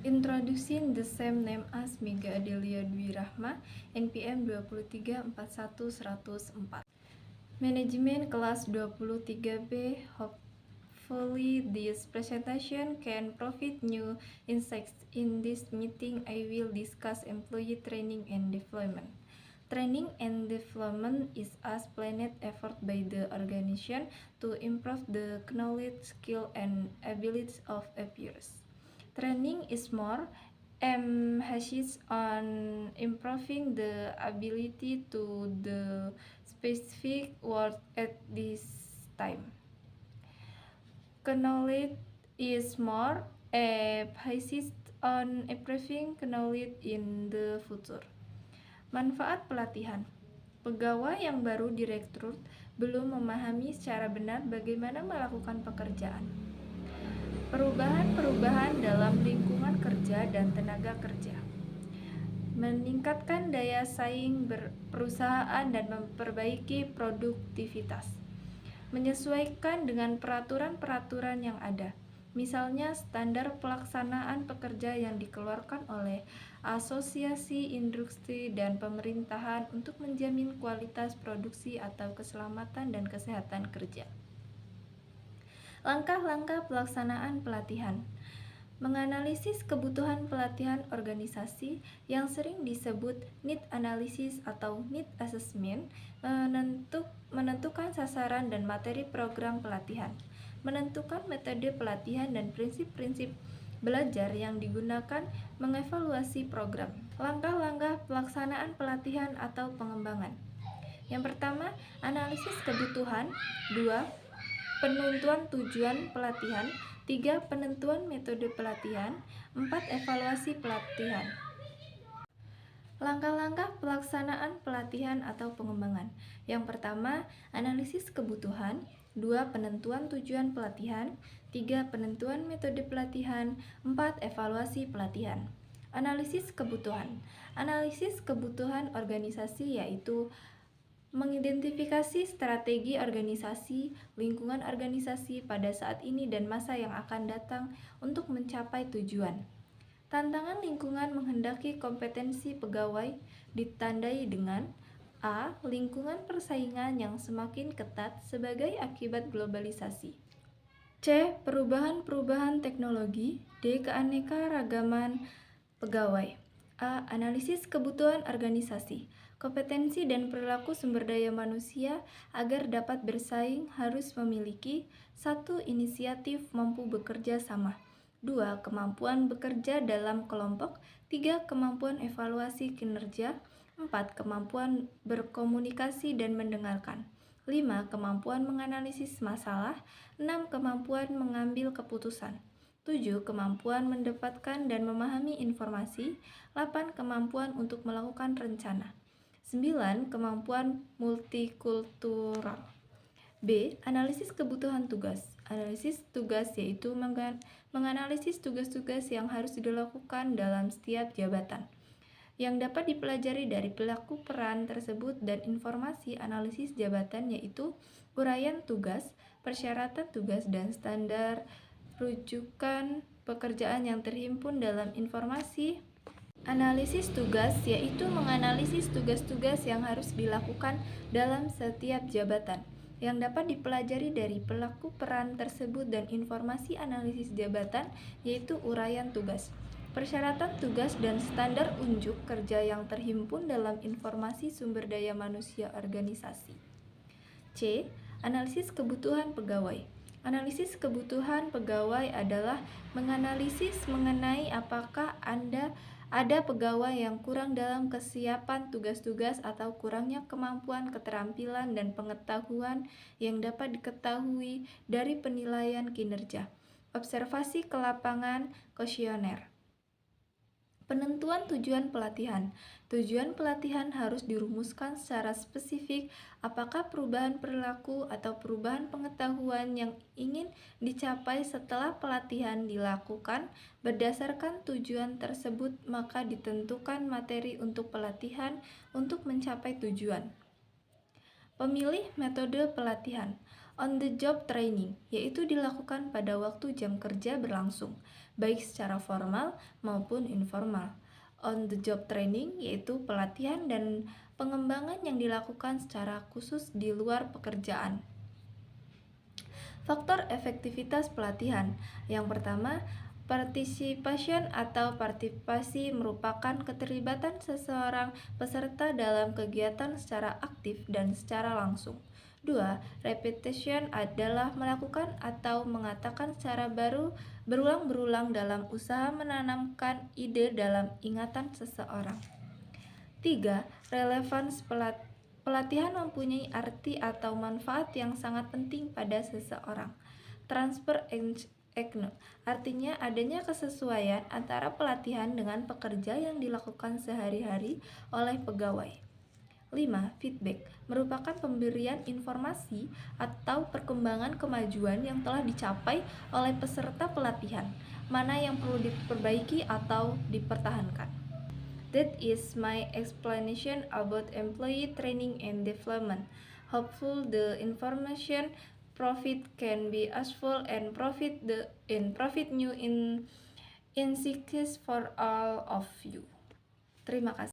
Introducing the same name as Mega Adelia Dwi Rahma, NPM 2341104. Manajemen kelas 23B. Hopefully this presentation can provide new insights. In this meeting, I will discuss employee training and development. Training and development is a planned effort by the organization to improve the knowledge, skill, and abilities of employees. Training is more emphasis on improving the ability to the specific work at this time. Knowledge is more emphasis on improving knowledge in the future. Manfaat pelatihan. Pegawai yang baru direkrut belum memahami secara benar bagaimana melakukan pekerjaan. Perubahan-perubahan dalam lingkungan kerja dan tenaga kerja. Meningkatkan daya saing perusahaan dan memperbaiki produktivitas. Menyesuaikan dengan peraturan-peraturan yang ada. Misalnya standar pelaksanaan pekerja yang dikeluarkan oleh asosiasi industri dan pemerintahan untuk menjamin kualitas produksi atau keselamatan dan kesehatan kerja. Langkah-langkah pelaksanaan pelatihan. Menganalisis kebutuhan pelatihan organisasi yang sering disebut need analysis atau need assessment, menentukan sasaran dan materi program pelatihan, menentukan metode pelatihan dan prinsip-prinsip belajar yang digunakan, mengevaluasi program. Langkah-langkah pelaksanaan pelatihan atau pengembangan. Yang pertama, analisis kebutuhan. 2. Penentuan tujuan pelatihan. 3. Penentuan metode pelatihan. 4. Evaluasi pelatihan. Langkah-langkah pelaksanaan pelatihan atau pengembangan. Yang pertama, analisis kebutuhan. 2. Penentuan tujuan pelatihan. 3. Penentuan metode pelatihan. 4. Evaluasi pelatihan. Analisis kebutuhan. Analisis kebutuhan organisasi yaitu mengidentifikasi strategi organisasi, lingkungan organisasi pada saat ini dan masa yang akan datang untuk mencapai tujuan. Tantangan lingkungan menghendaki kompetensi pegawai ditandai dengan A. Lingkungan persaingan yang semakin ketat sebagai akibat globalisasi. C. Perubahan-perubahan teknologi. D. Keanekaragaman pegawai. A. Analisis kebutuhan organisasi. Kompetensi dan perilaku sumber daya manusia agar dapat bersaing harus memiliki 1. Inisiatif mampu bekerja sama. 2. Kemampuan bekerja dalam kelompok. 3. Kemampuan evaluasi kinerja. 4. Kemampuan berkomunikasi dan mendengarkan. 5. Kemampuan menganalisis masalah. 6. Kemampuan mengambil keputusan. 7. Kemampuan mendapatkan dan memahami informasi. 8. Kemampuan untuk melakukan rencana. 9. Kemampuan multikultural. B. Analisis kebutuhan tugas. Analisis tugas yaitu menganalisis tugas-tugas yang harus dilakukan dalam setiap jabatan, yang dapat dipelajari dari pelaku peran tersebut dan informasi analisis jabatan yaitu uraian tugas, persyaratan tugas, dan standar rujukan pekerjaan yang terhimpun dalam informasi. Analisis tugas yaitu menganalisis tugas-tugas yang harus dilakukan dalam setiap jabatan, yang dapat dipelajari dari pelaku peran tersebut dan informasi analisis jabatan yaitu uraian tugas, persyaratan tugas, dan standar unjuk kerja yang terhimpun dalam informasi sumber daya manusia organisasi. C. Analisis kebutuhan pegawai. Analisis kebutuhan pegawai adalah menganalisis mengenai apakah ada pegawai yang kurang dalam kesiapan tugas-tugas atau kurangnya kemampuan, keterampilan, dan pengetahuan yang dapat diketahui dari penilaian kinerja. Observasi ke lapangan, kuesioner. Penentuan tujuan pelatihan. Tujuan pelatihan harus dirumuskan secara spesifik apakah perubahan perilaku atau perubahan pengetahuan yang ingin dicapai setelah pelatihan dilakukan. Berdasarkan tujuan tersebut, maka ditentukan materi untuk pelatihan untuk mencapai tujuan. Pemilih metode pelatihan. On the job training, yaitu dilakukan pada waktu jam kerja berlangsung, baik secara formal maupun informal. On the job training yaitu pelatihan dan pengembangan yang dilakukan secara khusus di luar pekerjaan. Faktor efektivitas pelatihan. Yang pertama, participation atau partisipasi merupakan keterlibatan seseorang peserta dalam kegiatan secara aktif dan secara langsung. 2. Repetition adalah melakukan atau mengatakan secara berulang-berulang dalam usaha menanamkan ide dalam ingatan seseorang. 3. Relevance pelatihan mempunyai arti atau manfaat yang sangat penting pada seseorang. Transfer artinya adanya kesesuaian antara pelatihan dengan pekerja yang dilakukan sehari-hari oleh pegawai. 5. Feedback merupakan pemberian informasi atau perkembangan kemajuan yang telah dicapai oleh peserta pelatihan, mana yang perlu diperbaiki atau dipertahankan. That is my explanation about employee training and development. Hopefully the information profit can be useful and profit new in insights for all of you. Terima kasih.